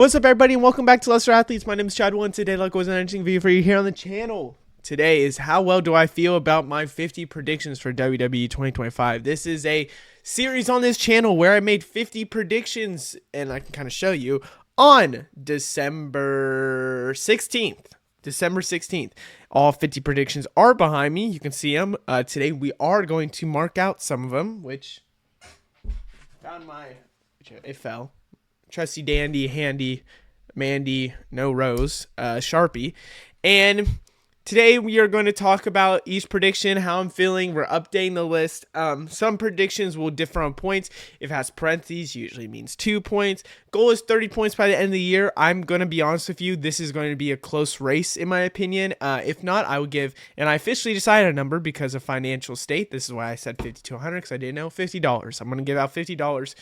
What's up, everybody, and welcome back to Lesser Athletes. My name is Chadwell, and today, like, was an interesting video for you here on the channel. Today is how well do I feel about my 50 predictions for WWE 2025. This is a series on this channel where I made 50 predictions, and I can kind of show you on December 16th. December 16th. All 50 predictions are behind me. You can see them. Today, we are going to mark out some of them, which it fell. Trusty dandy handy Mandy no Rose Sharpie, and today we are going to talk about each prediction, how I'm feeling. We're updating the list. Some predictions will differ on points. If it has parentheses, usually means 2 points. Goal is 30 points by the end of the year. I'm going to be honest with you, this is going to be a close race in my opinion. If not, I would give, and I officially decided a number because of financial state. This is why I said 50 to 100, because I didn't know. $50. I'm going to give out $50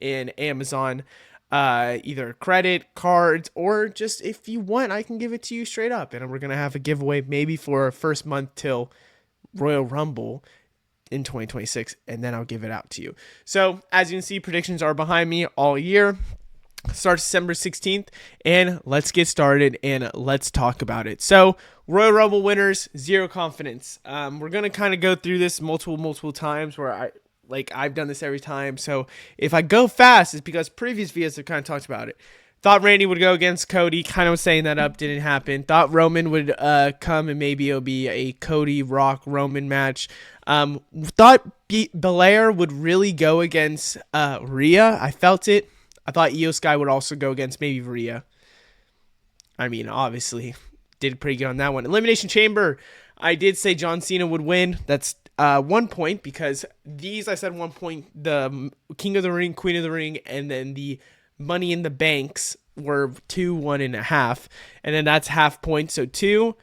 in Amazon, either credit cards, or just if you want, I can give it to you straight up. And we're gonna have a giveaway maybe for our first month till Royal Rumble in 2026, and then I'll give it out to you. So as you can see, predictions are behind me all year. Starts December 16th, and let's get started and let's talk about it. So Royal Rumble winners, zero confidence. We're gonna kind of go through this multiple times where I've done this every time. So if I go fast, it's because previous videos have kind of talked about it. Thought Randy would go against Cody. Kind of was saying that up. Didn't happen. Thought Roman would come and maybe it'll be a Cody Rock Roman match. Thought Belair would really go against Rhea. I felt it. I thought Io Sky would also go against maybe Rhea. I mean, obviously, did pretty good on that one. Elimination Chamber. I did say John Cena would win. That's 1 point, because these, I said 1 point, the King of the Ring, Queen of the Ring, and then the Money in the Banks were 2, 1.5, and then that's half point, so 2,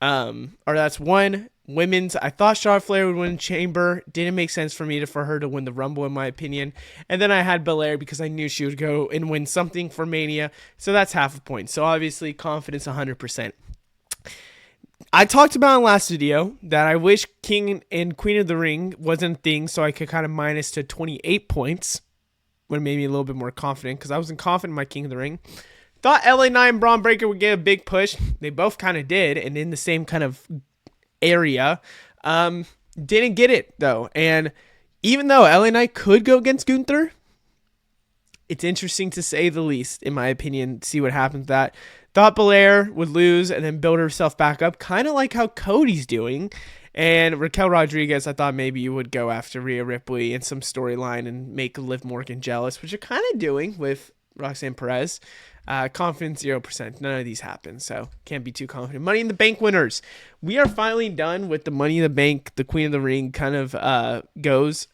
or that's 1. Women's, I thought Charlotte Flair would win Chamber. Didn't make sense for her to win the Rumble, in my opinion. And then I had Belair because I knew she would go and win something for Mania, so that's half a point. So obviously, confidence 100%. I talked about in last video that I wish King and Queen of the Ring wasn't a thing, so I could kind of minus to 28 points. Would have made me a little bit more confident, because I wasn't confident in my King of the Ring. Thought LA Knight and Braun Breaker would get a big push. They both kind of did, and in the same kind of area. Didn't get it, though. And even though LA Knight could go against Gunther, it's interesting to say the least, in my opinion. See what happens with that. Thought Belair would lose and then build herself back up, kind of like how Cody's doing. And Raquel Rodriguez, I thought maybe you would go after Rhea Ripley in some storyline and make Liv Morgan jealous, which you're kind of doing with Roxanne Perez. Confidence 0%. None of these happen, so can't be too confident. Money in the Bank winners. We are finally done with the Money in the Bank, the Queen of the Ring kind of goes,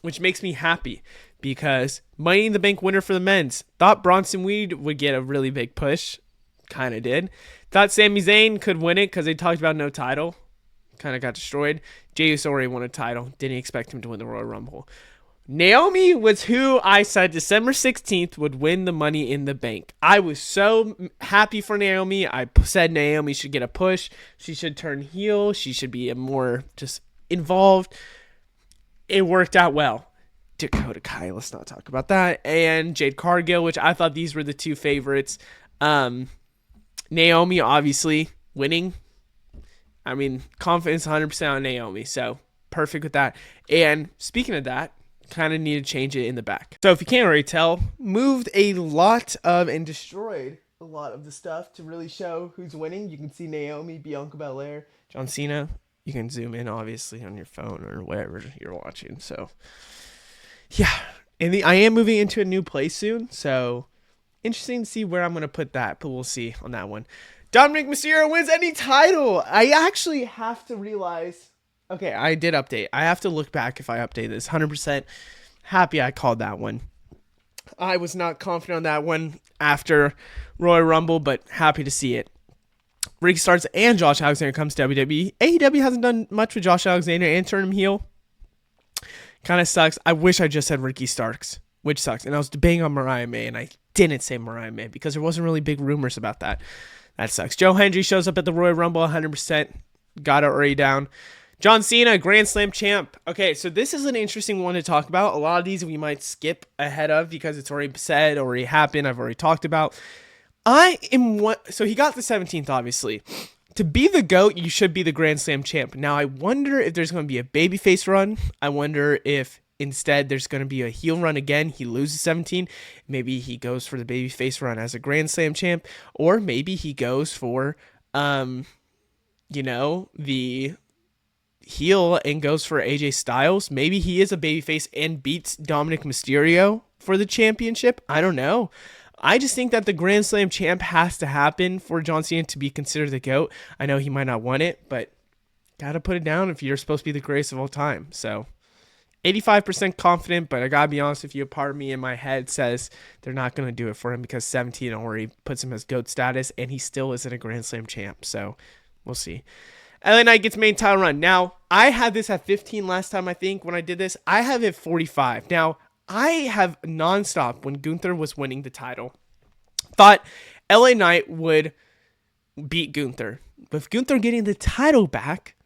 which makes me happy. Because Money in the Bank winner for the men's. Thought Bronson Reed would get a really big push. Kind of did. Thought Sami Zayn could win it because they talked about no title. Kind of got destroyed. Jey Uso already won a title. Didn't expect him to win the Royal Rumble. Naomi was who I said December 16th would win the Money in the Bank. I was so happy for Naomi. I said Naomi should get a push. She should turn heel. She should be more just involved. It worked out well. Dakota Kai, let's not talk about that, and Jade Cargill, which I thought these were the two favorites. Naomi, obviously, winning. I mean, confidence 100% on Naomi, so perfect with that. And speaking of that, kind of need to change it in the back. So if you can't already tell, moved a lot of and destroyed a lot of the stuff to really show who's winning. You can see Naomi, Bianca Belair, John Cena. You can zoom in, obviously, on your phone or whatever you're watching, so... yeah, and I am moving into a new place soon, so interesting to see where I'm going to put that, but we'll see on that one. Dominic Mysterio wins any title. I actually have to realize, okay, I did update. I have to look back if I update this. 100% happy I called that one. I was not confident on that one after Royal Rumble, but happy to see it. Ricky Starks and Josh Alexander comes to WWE. AEW hasn't done much with Josh Alexander and turned him heel. Kind of sucks. I wish I just said Ricky Starks, which sucks. And I was debating on Mariah May, and I didn't say Mariah May because there wasn't really big rumors about that. That sucks. Joe Hendry shows up at the Royal Rumble 100%. Got it already down. John Cena, Grand Slam champ. Okay, so this is an interesting one to talk about. A lot of these we might skip ahead of because it's already said, already happened, I've already talked about. So he got the 17th, obviously. To be the GOAT, you should be the Grand Slam champ. Now, I wonder if there's going to be a babyface run. I wonder if instead there's going to be a heel run again. He loses 17. Maybe he goes for the babyface run as a Grand Slam champ. Or maybe he goes for, the heel and goes for AJ Styles. Maybe he is a babyface and beats Dominic Mysterio for the championship. I don't know. I just think that the Grand Slam champ has to happen for John Cena to be considered the GOAT. I know he might not want it, but gotta put it down if you're supposed to be the greatest of all time. So 85% confident, but I gotta be honest with you, a part of me in my head says they're not gonna do it for him because 17 already puts him as GOAT status, and he still isn't a Grand Slam champ. So we'll see. LA Knight gets main title run. Now, I had this at 15 last time, I think, when I did this. I have it 45. Now, I have nonstop, when Gunther was winning the title, thought LA Knight would beat Gunther. With Gunther getting the title back,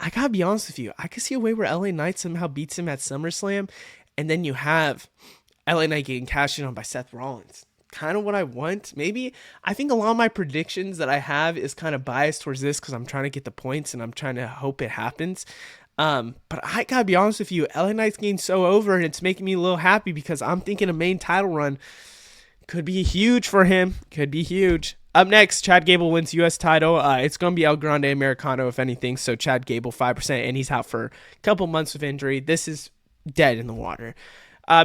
I gotta be honest with you, I could see a way where LA Knight somehow beats him at SummerSlam, and then you have LA Knight getting cashed in on by Seth Rollins. Kind of what I want. Maybe I think a lot of my predictions that I have is kind of biased towards this because I'm trying to get the points and I'm trying to hope it happens. But I gotta be honest with you, LA Knight's getting so over and it's making me a little happy because I'm thinking a main title run could be huge for him. Could be huge. Up next, Chad Gable wins U.S. title. It's going to be El Grande Americano, if anything. So Chad Gable, 5%, and he's out for a couple months with injury. This is dead in the water.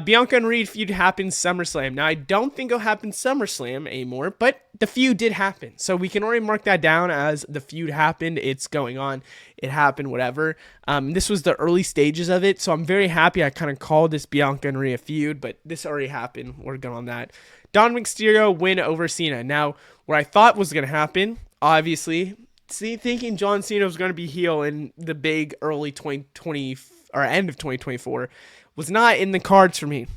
Bianca and Reed feud happens SummerSlam. Now, I don't think it'll happen SummerSlam anymore, but the feud did happen. So we can already mark that down as the feud happened. It's going on. It happened, whatever. This was the early stages of it, so I'm very happy I kind of called this Bianca and Rhea feud, but this already happened. We're good on that. Dominic Mysterio win over Cena. Now, what I thought was going to happen, obviously, thinking John Cena was going to be heel in the big early 2020 or end of 2024 was not in the cards for me.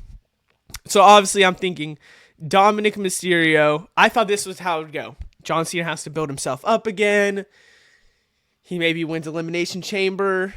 So obviously I'm thinking Dominic Mysterio. I thought this was how it would go. John Cena has to build himself up again. He maybe wins Elimination Chamber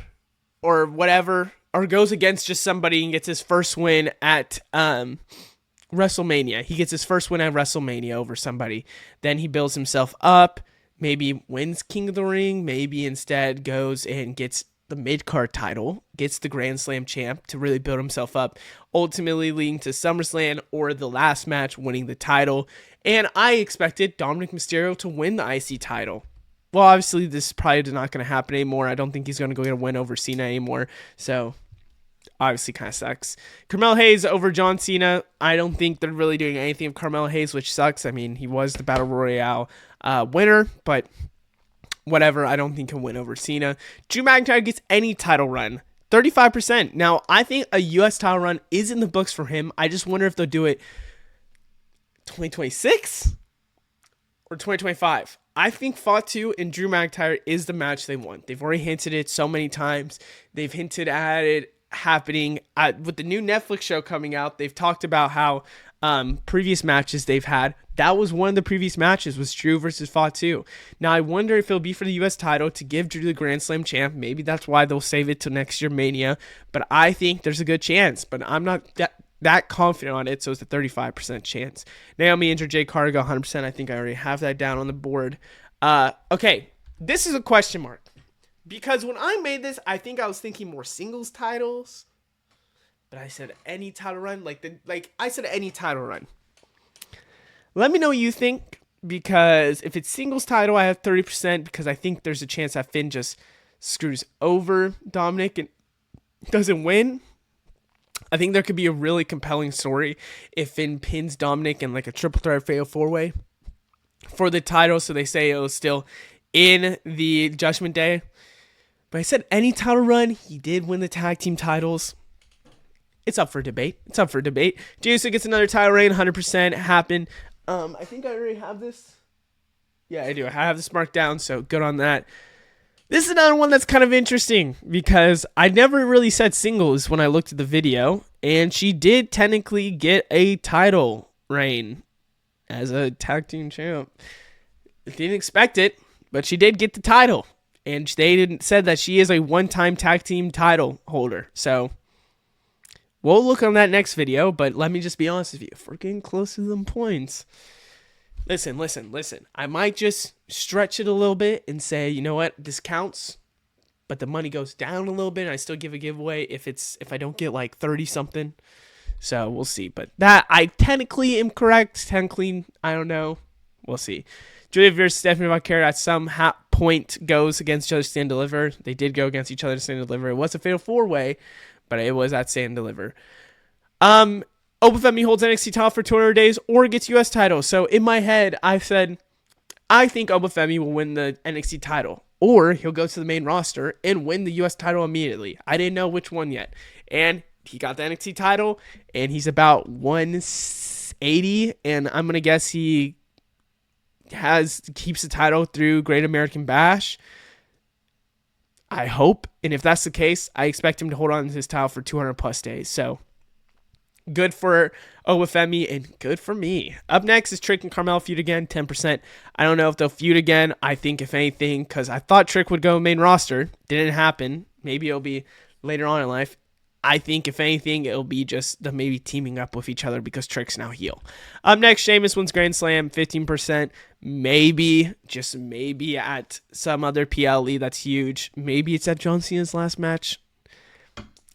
or whatever, or goes against just somebody and gets his first win at WrestleMania. He gets his first win at WrestleMania over somebody. Then he builds himself up, maybe wins King of the Ring, maybe instead goes and gets the mid-card title, gets the Grand Slam champ to really build himself up, ultimately leading to SummerSlam or the last match winning the title. And I expected Dominic Mysterio to win the IC title. Well, obviously, this is probably not going to happen anymore. I don't think he's going to go get a win over Cena anymore. So, obviously, kind of sucks. Carmelo Hayes over John Cena. I don't think they're really doing anything with Carmelo Hayes, which sucks. I mean, he was the Battle Royale winner, but whatever, I don't think he'll win over Cena. Drew McIntyre gets any title run. 35%. Now, I think a U.S. title run is in the books for him. I just wonder if they'll do it 2026 or 2025. I think Fatu and Drew McIntyre is the match they want. They've already hinted it so many times. They've hinted at it happening with the new Netflix show coming out. They've talked about how previous matches they've had. That was one of the previous matches, was Drew versus Fatu. Now, I wonder if it'll be for the U.S. title to give Drew the Grand Slam champ. Maybe that's why they'll save it till next year Mania. But I think there's a good chance. But I'm not that confident on it, so it's a 35% chance. Naomi injured Jay Cargill, 100%. I think I already have that down on the board. Okay, this is a question mark. Because when I made this, I think I was thinking more singles titles. But I said any title run. I said any title run. Let me know what you think, because if it's singles title, I have 30%, because I think there's a chance that Finn just screws over Dominic and doesn't win. I think there could be a really compelling story if Finn pins Dominic in like a triple threat fatal 4-way for the title, so they say it was still in the Judgment Day. But I said any title run, he did win the tag team titles. It's up for debate. Jason gets another title reign, 100% happened. I think I already have this. Yeah, I do. I have this marked down, so good on that. This is another one that's kind of interesting because I never really said singles when I looked at the video, and she did technically get a title reign as a tag team champ. Didn't expect it, but she did get the title. And said that she is a one-time tag team title holder. So we'll look on that next video, but let me just be honest with you. If we're getting close to them points, listen. I might just stretch it a little bit and say, you know what, this counts, but the money goes down a little bit, and I still give a giveaway if I don't get like 30 something. So we'll see. But that I technically am correct. Technically, I don't know. We'll see. Julia versus Stephanie Vaquera at some point goes against each other stand deliver. They did go against each other to stand deliver. It was a fatal 4-way, but it was at stand deliver. Obafemi holds NXT title for 200 days or gets US title. So in my head, I said, I think Obafemi will win the NXT title, or he'll go to the main roster and win the US title immediately. I didn't know which one yet. And he got the NXT title, and he's about 180, and I'm going to guess he keeps the title through Great American Bash. I hope. And if that's the case, I expect him to hold on to his title for 200 plus days. So good for Obafemi and good for me. Up next is Trick and Carmella feud again, 10%. I don't know if they'll feud again. I think if anything, because I thought Trick would go main roster. Didn't happen. Maybe it'll be later on in life. I think if anything, it'll be just them maybe teaming up with each other because Trick's now heel. Up next, Sheamus wins Grand Slam, 15%. Maybe, just maybe at some other PLE that's huge. Maybe it's at John Cena's last match.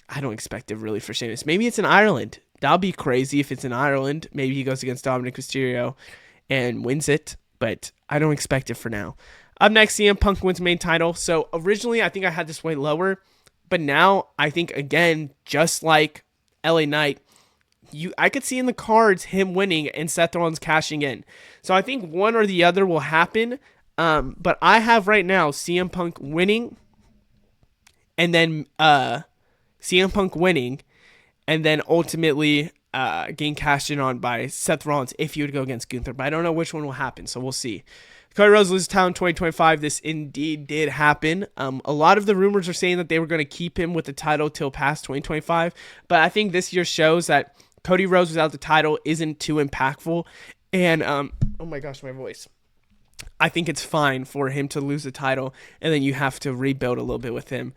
I don't expect it really for Sheamus. Maybe it's in Ireland. That'll be crazy if it's in Ireland. Maybe he goes against Dominic Mysterio and wins it, but I don't expect it for now. Up next, CM Punk wins main title. So originally, I think I had this way lower. But now, I think, again, just like LA Knight, I could see in the cards him winning and Seth Rollins cashing in. So I think one or the other will happen. But I have right now CM Punk winning, and then CM Punk winning, and then ultimately getting cashed in on by Seth Rollins if he would go against Gunther. But I don't know which one will happen, so we'll see. Cody Rhodes loses title in 2025. This indeed did happen. A lot of the rumors are saying that they were going to keep him with the title till past 2025. But I think this year shows that Cody Rhodes without the title isn't too impactful. And, oh my gosh, my voice. I think it's fine for him to lose the title, and then you have to rebuild a little bit with him.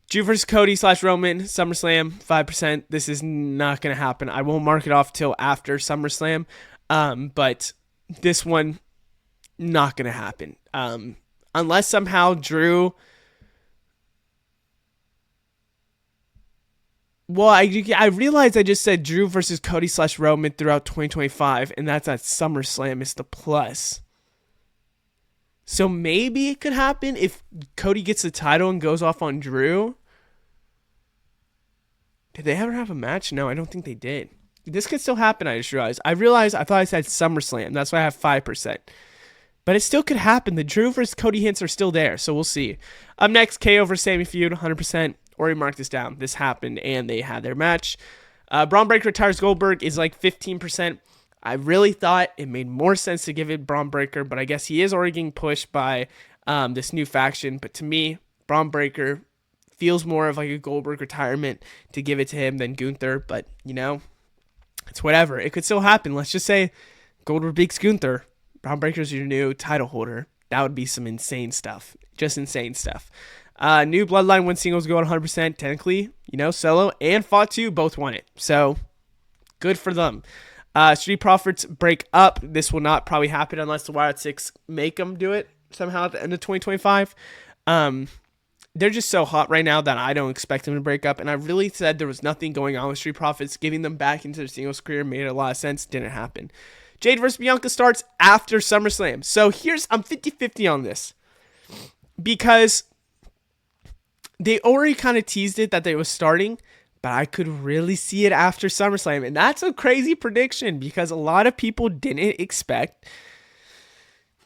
Drew versus Cody / Roman, SummerSlam, 5%. This is not going to happen. I won't mark it off till after SummerSlam. But this one, not going to happen. Unless somehow Drew... Well, I realized I just said Drew versus Cody / Roman throughout 2025, and that's at SummerSlam is the plus. So maybe it could happen if Cody gets the title and goes off on Drew. Did they ever have a match? No, I don't think they did. This could still happen, I just realized. I thought I said SummerSlam. That's why I have 5%. But it still could happen. The Drew versus Cody hints are still there, so we'll see. Up next, KO versus Sami feud, 100%. Already marked this down. This happened, and they had their match. Braun Breaker retires Goldberg is like 15%. I really thought it made more sense to give it Braun Breaker, but I guess he is already getting pushed by this new faction. But to me, Braun Breaker feels more of like a Goldberg retirement to give it to him than Gunther. But, you know, it's whatever. It could still happen. Let's just say Goldberg beats Gunther. Braun Breaker's your new title holder. That would be some insane stuff. Just insane stuff. New Bloodline wins singles go 100%. Technically, you know, Solo and Fatu both won it. So, good for them. Street Profits break up. This will not probably happen unless the Wild 6 make them do it somehow at the end of 2025. They're just so hot right now that I don't expect them to break up. And I really said there was nothing going on with Street Profits. Giving them back into their singles career made a lot of sense. Didn't happen. Jade versus Bianca starts after SummerSlam. So I'm 50-50 on this. Because they already kind of teased it that they was starting, but I could really see it after SummerSlam. And that's a crazy prediction because a lot of people didn't expect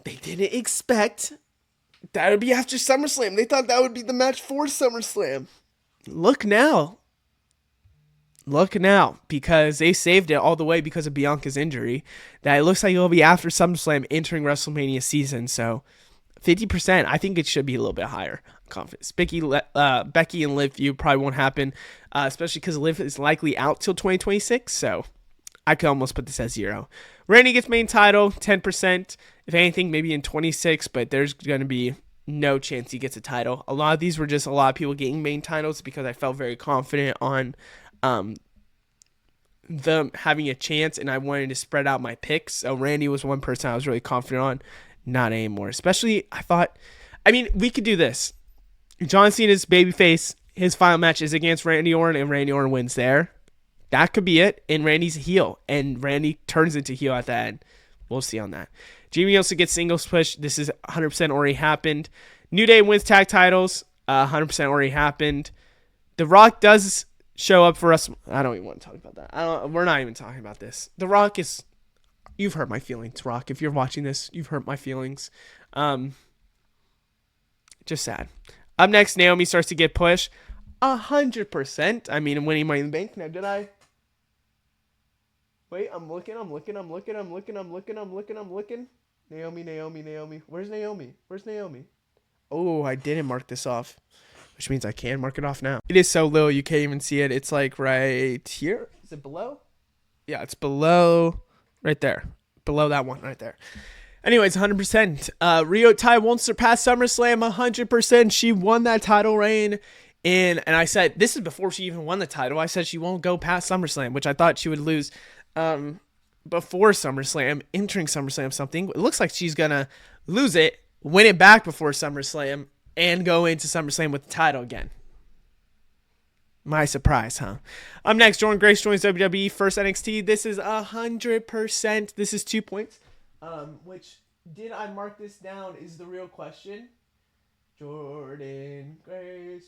that it would be after SummerSlam. They thought that would be the match for SummerSlam. Look now, because they saved it all the way because of Bianca's injury. That it looks like it'll be after SummerSlam entering WrestleMania season. So 50%, I think it should be a little bit higher. Confidence. Becky and Liv feud probably won't happen, especially because Liv is likely out till 2026. So I could almost put this at 0. Randy gets main title, 10%. If anything, maybe in 26, but there's going to be no chance he gets a title. A lot of these were just a lot of people getting main titles because I felt very confident on them having a chance, and I wanted to spread out my picks. So Randy was one person I was really confident on. Not anymore. Especially, we could do this. John Cena's babyface, his final match is against Randy Orton, and Randy Orton wins there. That could be it, and Randy's a heel, and Randy turns into heel at the end. We'll see on that. Jimmy also gets singles push. This is 100% already happened. New Day wins tag titles. 100% already happened. The Rock does show up for us. I don't even want to talk about that. We're not even talking about this. The Rock is... You've hurt my feelings, Rock. If you're watching this, you've hurt my feelings. Just sad. Up next, Naomi starts to get pushed. 100%. I mean, winning Money in the Bank. Now, did I... Wait, I'm looking. Naomi. Where's Naomi? Oh, I didn't mark this off, which means I can mark it off now. It is so little you can't even see it. It's like right here. Is it below? Yeah, it's below, right there. Below that one right there. Anyways, 100%. Rio Tai won't surpass SummerSlam 100%. She won that title reign. And I said, this is before she even won the title. I said she won't go past SummerSlam, which I thought she would lose before SummerSlam, entering SummerSlam something. It looks like she's going to lose it, win it back before SummerSlam, and go into SummerSlam with the title again. My surprise, huh? Up next, Jordan Grace joins WWE, first NXT. This is 100%. This is 2 points. Which, did I mark this down is the real question. Jordan Grace.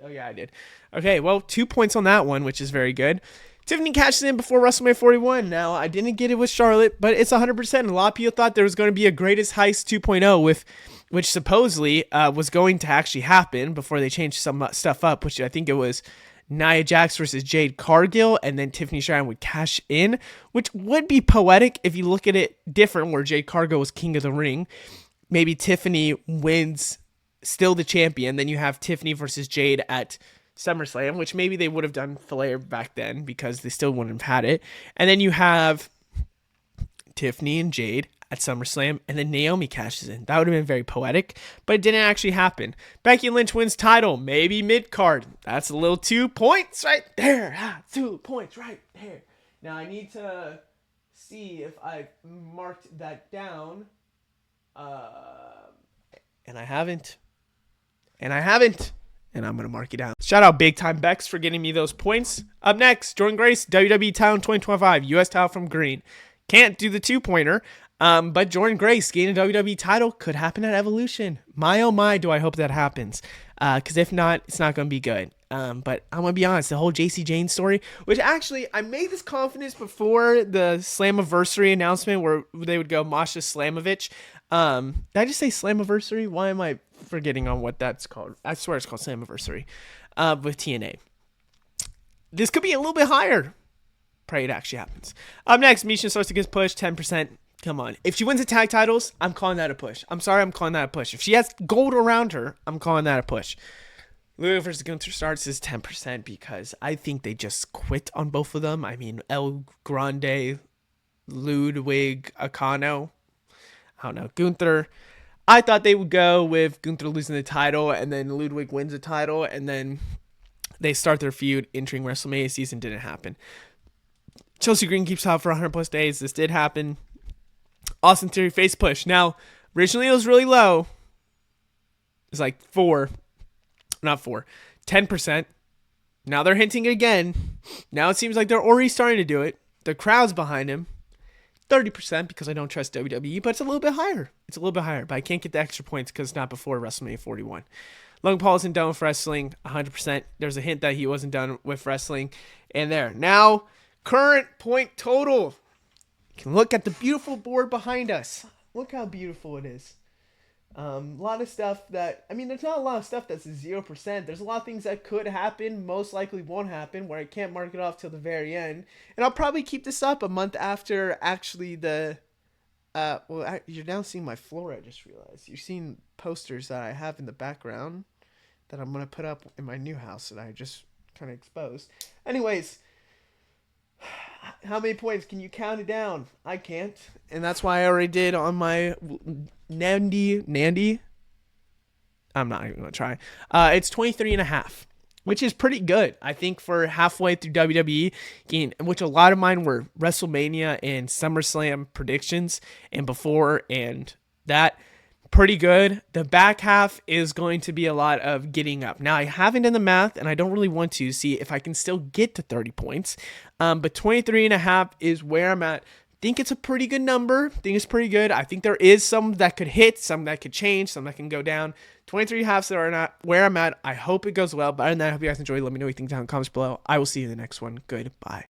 Oh, yeah, I did. Okay, well, 2 points on that one, which is very good. Tiffany cashed in before WrestleMania 41. Now, I didn't get it with Charlotte, but it's 100%. A lot of people thought there was going to be a Greatest Heist 2.0 which supposedly was going to actually happen before they changed some stuff up, which I think it was Nia Jax versus Jade Cargill, and then Tiffany Stratton would cash in, which would be poetic if you look at it different, where Jade Cargill was King of the Ring. Maybe Tiffany wins, still the champion, then you have Tiffany versus Jade at SummerSlam, which maybe they would have done Flair back then because they still wouldn't have had it. And then you have Tiffany and Jade at SummerSlam, and then Naomi cashes in. That would have been very poetic, but it didn't actually happen. Becky Lynch wins title, maybe mid-card. That's a little 2 points right there. 2 points right there. Now, I need to see if I've marked that down. And I haven't. And I'm going to mark it down. Shout out Big Time Bex for getting me those points. Up next, Jordan Grace, WWE title 2025, U.S. title from Green. Can't do the 2-pointer. But Jordan Grace gaining a WWE title could happen at Evolution. My oh my, do I hope that happens. Because if not, it's not going to be good. But I'm going to be honest, the whole JC Jane story, which actually, I made this confidence before the Slammiversary announcement where they would go Masha Slamovich. Did I just say Slammiversary? Why am I forgetting on what that's called? I swear it's called Slammiversary with TNA. This could be a little bit higher. Pray it actually happens. Up next, Misha starts to get pushed 10%. Come on. If she wins the tag titles, I'm calling that a push. I'm sorry, I'm calling that a push. If she has gold around her, I'm calling that a push. Ludwig versus Gunther starts is 10% because I think they just quit on both of them. I mean, El Grande, Ludwig, Akano. I don't know. Gunther. I thought they would go with Gunther losing the title and then Ludwig wins the title and then they start their feud entering WrestleMania season. Didn't happen. Chelsea Green keeps out for 100 plus days. This did happen. Austin Theory face push. Now, originally it was really low. It's like 10%. Now they're hinting it again. Now it seems like they're already starting to do it. The crowd's behind him. 30% because I don't trust WWE, but it's a little bit higher. But I can't get the extra points because it's not before WrestleMania 41. Logan Paul isn't done with wrestling 100%. There's a hint that he wasn't done with wrestling. And there. Now, current point total. You can look at the beautiful board behind us. Look how beautiful it is. A lot of stuff that, there's not a lot of stuff that's 0%. There's a lot of things that could happen, most likely won't happen, where I can't mark it off till the very end. And I'll probably keep this up a month after actually you're now seeing my floor, I just realized. You're seeing posters that I have in the background that I'm going to put up in my new house that I just kind of exposed. Anyways, How many points? Can you count it down? I can't. And that's why I already did on my Nandy. I'm not even going to try. It's 23 and a half, which is pretty good. I think for halfway through WWE, which a lot of mine were WrestleMania and SummerSlam predictions and before and that. Pretty good. The back half is going to be a lot of getting up. Now, I haven't done the math, and I don't really want to see if I can still get to 30 points. But 23 and a half is where I'm at. Think it's a pretty good number. Think it's pretty good. I think there is some that could hit, some that could change, some that can go down. 23 halves that are not where I'm at. I hope it goes well. But other than that, I hope you guys enjoy. Let me know what you think down in the comments below. I will see you in the next one. Goodbye.